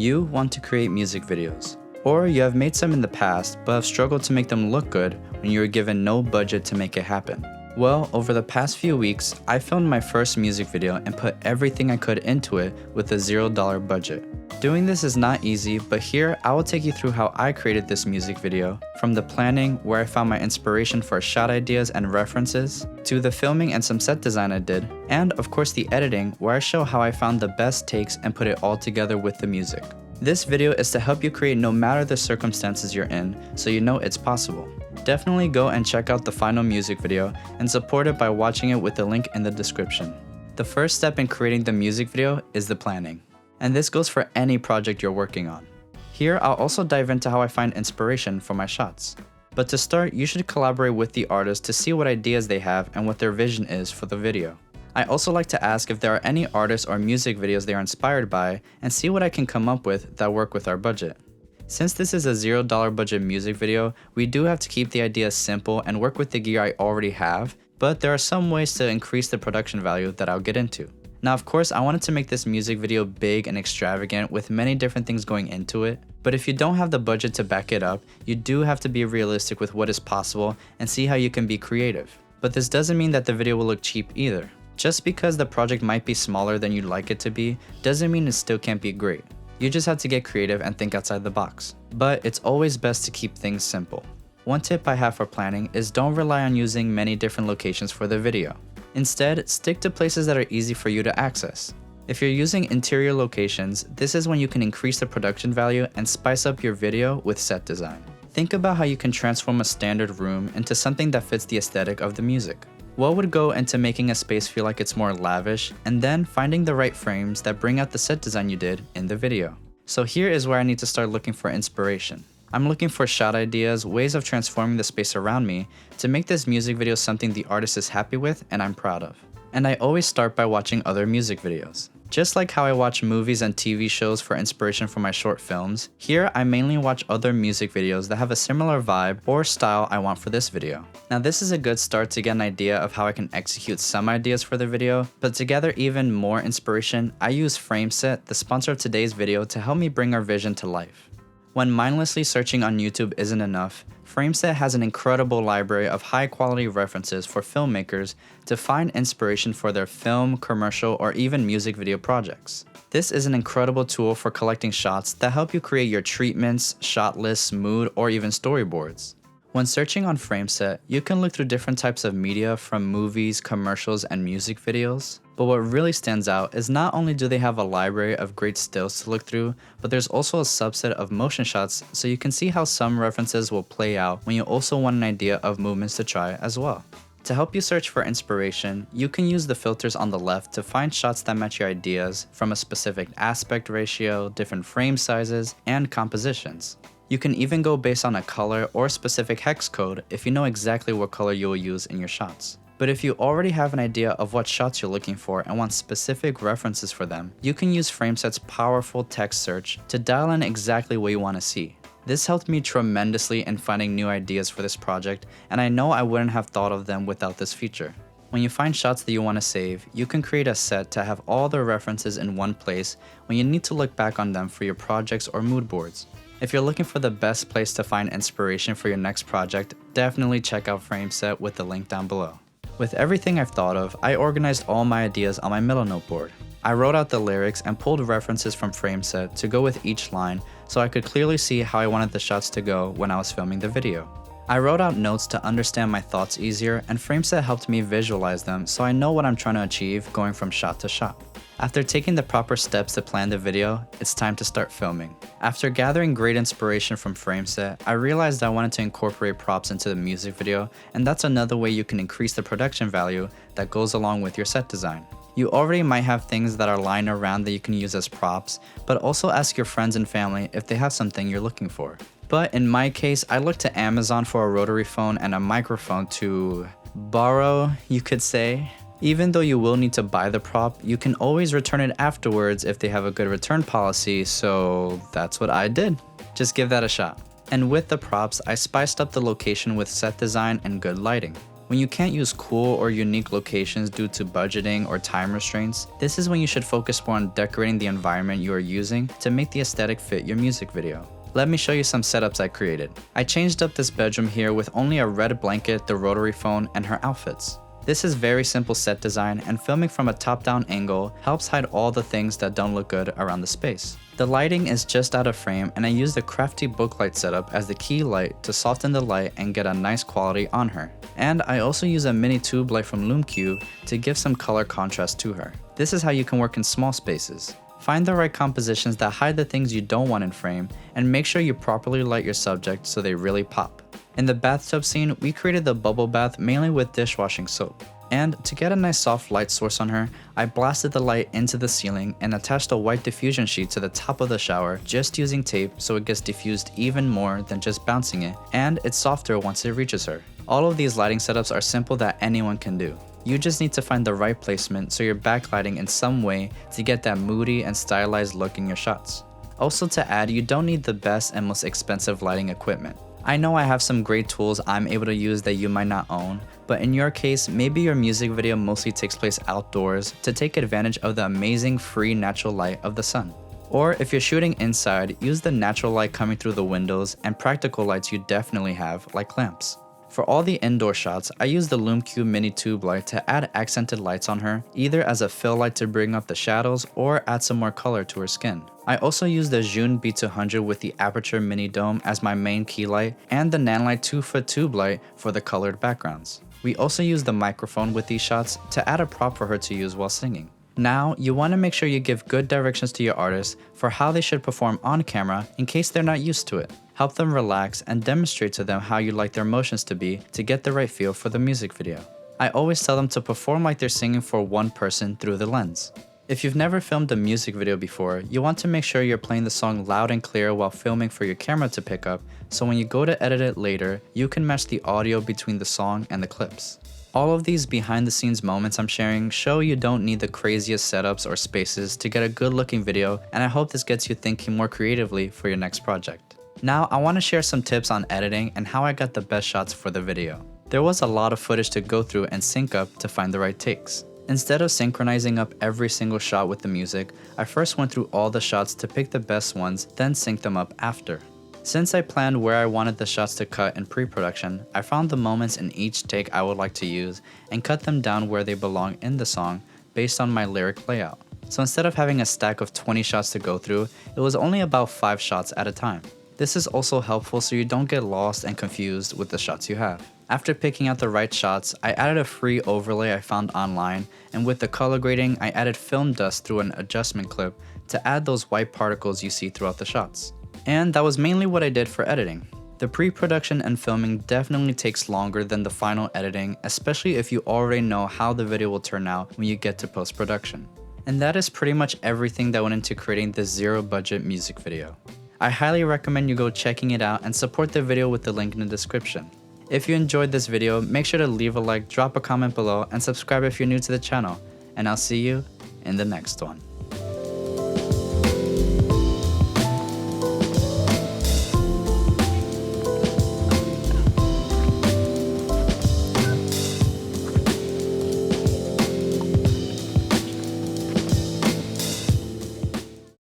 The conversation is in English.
You want to create music videos, or you have made some in the past but have struggled to make them look good when you were given no budget to make it happen. Well, over the past few weeks, I filmed my first music video and put everything I could into it with a $0 budget. Doing this is not easy, but here I will take you through how I created this music video, from the planning, where I found my inspiration for shot ideas and references, to the filming and some set design I did, and of course the editing, where I show how I found the best takes and put it all together with the music. This video is to help you create no matter the circumstances you're in, so you know it's possible. Definitely go and check out the final music video and support it by watching it with the link in the description. The first step in creating the music video is the planning, and this goes for any project you're working on. Here I'll also dive into how I find inspiration for my shots. But to start, you should collaborate with the artist to see what ideas they have and what their vision is for the video. I also like to ask if there are any artists or music videos they are inspired by and see what I can come up with that work with our budget. Since this is a $0 budget music video, we do have to keep the ideas simple and work with the gear I already have, but there are some ways to increase the production value that I'll get into. Now of course I wanted to make this music video big and extravagant with many different things going into it, but if you don't have the budget to back it up, you do have to be realistic with what is possible and see how you can be creative. But this doesn't mean that the video will look cheap either. Just because the project might be smaller than you'd like it to be, doesn't mean it still can't be great. You just have to get creative and think outside the box. But it's always best to keep things simple. One tip I have for planning is don't rely on using many different locations for the video. Instead, stick to places that are easy for you to access. If you're using interior locations, this is when you can increase the production value and spice up your video with set design. Think about how you can transform a standard room into something that fits the aesthetic of the music. What would go into making a space feel like it's more lavish, and then finding the right frames that bring out the set design you did in the video. So here is where I need to start looking for inspiration. I'm looking for shot ideas, ways of transforming the space around me to make this music video something the artist is happy with and I'm proud of. And I always start by watching other music videos. Just like how I watch movies and TV shows for inspiration for my short films, here I mainly watch other music videos that have a similar vibe or style I want for this video. Now this is a good start to get an idea of how I can execute some ideas for the video, but to gather even more inspiration, I use FrameSet, the sponsor of today's video, to help me bring our vision to life. When mindlessly searching on YouTube isn't enough, FrameSet has an incredible library of high-quality references for filmmakers to find inspiration for their film, commercial, or even music video projects. This is an incredible tool for collecting shots that help you create your treatments, shot lists, mood, or even storyboards. When searching on FrameSet, you can look through different types of media from movies, commercials, and music videos. But what really stands out is not only do they have a library of great stills to look through, but there's also a subset of motion shots so you can see how some references will play out when you also want an idea of movements to try as well. To help you search for inspiration, you can use the filters on the left to find shots that match your ideas from a specific aspect ratio, different frame sizes, and compositions. You can even go based on a color or specific hex code if you know exactly what color you will use in your shots. But if you already have an idea of what shots you're looking for and want specific references for them, you can use FrameSet's powerful text search to dial in exactly what you want to see. This helped me tremendously in finding new ideas for this project, and I know I wouldn't have thought of them without this feature. When you find shots that you want to save, you can create a set to have all the references in one place when you need to look back on them for your projects or mood boards. If you're looking for the best place to find inspiration for your next project, definitely check out FrameSet with the link down below. With everything I've thought of, I organized all my ideas on my middle note board. I wrote out the lyrics and pulled references from FrameSet to go with each line so I could clearly see how I wanted the shots to go when I was filming the video. I wrote out notes to understand my thoughts easier, and FrameSet helped me visualize them so I know what I'm trying to achieve going from shot to shot. After taking the proper steps to plan the video, it's time to start filming. After gathering great inspiration from FrameSet, I realized I wanted to incorporate props into the music video, and that's another way you can increase the production value that goes along with your set design. You already might have things that are lying around that you can use as props, but also ask your friends and family if they have something you're looking for. But in my case, I looked to Amazon for a rotary phone and a microphone to borrow, you could say. Even though you will need to buy the prop, you can always return it afterwards if they have a good return policy, so that's what I did. Just give that a shot. And with the props, I spiced up the location with set design and good lighting. When you can't use cool or unique locations due to budgeting or time restraints, this is when you should focus more on decorating the environment you are using to make the aesthetic fit your music video. Let me show you some setups I created. I changed up this bedroom here with only a red blanket, the rotary phone, and her outfits. This is very simple set design, and filming from a top-down angle helps hide all the things that don't look good around the space. The lighting is just out of frame, and I used the crafty booklight setup as the key light to soften the light and get a nice quality on her. And I also use a mini tube light from LumeCube to give some color contrast to her. This is how you can work in small spaces. Find the right compositions that hide the things you don't want in frame, and make sure you properly light your subject so they really pop. In the bathtub scene, we created the bubble bath mainly with dishwashing soap. And to get a nice soft light source on her, I blasted the light into the ceiling and attached a white diffusion sheet to the top of the shower just using tape so it gets diffused even more than just bouncing it, and it's softer once it reaches her. All of these lighting setups are simple that anyone can do. You just need to find the right placement so you're backlighting in some way to get that moody and stylized look in your shots. Also to add, you don't need the best and most expensive lighting equipment. I know I have some great tools I'm able to use that you might not own, but in your case, maybe your music video mostly takes place outdoors to take advantage of the amazing free natural light of the sun. Or if you're shooting inside, use the natural light coming through the windows and practical lights you definitely have, like lamps. For all the indoor shots, I use the LumeCube mini tube light to add accented lights on her, either as a fill light to bring up the shadows or add some more color to her skin. I also use the Zhun B200 with the aperture mini dome as my main key light and the Nanlite 2-foot tube light for the colored backgrounds. We also use the microphone with these shots to add a prop for her to use while singing. Now, you want to make sure you give good directions to your artists for how they should perform on camera in case they're not used to it. Help them relax and demonstrate to them how you'd like their motions to be to get the right feel for the music video. I always tell them to perform like they're singing for one person through the lens. If you've never filmed a music video before, you want to make sure you're playing the song loud and clear while filming for your camera to pick up, so when you go to edit it later, you can match the audio between the song and the clips. All of these behind the scenes moments I'm sharing show you don't need the craziest setups or spaces to get a good looking video, and I hope this gets you thinking more creatively for your next project. Now I want to share some tips on editing and how I got the best shots for the video. There was a lot of footage to go through and sync up to find the right takes. Instead of synchronizing up every single shot with the music, I first went through all the shots to pick the best ones, then sync them up after. Since I planned where I wanted the shots to cut in pre-production, I found the moments in each take I would like to use and cut them down where they belong in the song based on my lyric layout. So instead of having a stack of 20 shots to go through, it was only about 5 shots at a time. This is also helpful so you don't get lost and confused with the shots you have. After picking out the right shots, I added a free overlay I found online, and with the color grading, I added film dust through an adjustment clip to add those white particles you see throughout the shots. And that was mainly what I did for editing. The pre-production and filming definitely takes longer than the final editing, especially if you already know how the video will turn out when you get to post-production. And that is pretty much everything that went into creating this zero-budget music video. I highly recommend you go checking it out and support the video with the link in the description. If you enjoyed this video, make sure to leave a like, drop a comment below, and subscribe if you're new to the channel. And I'll see you in the next one.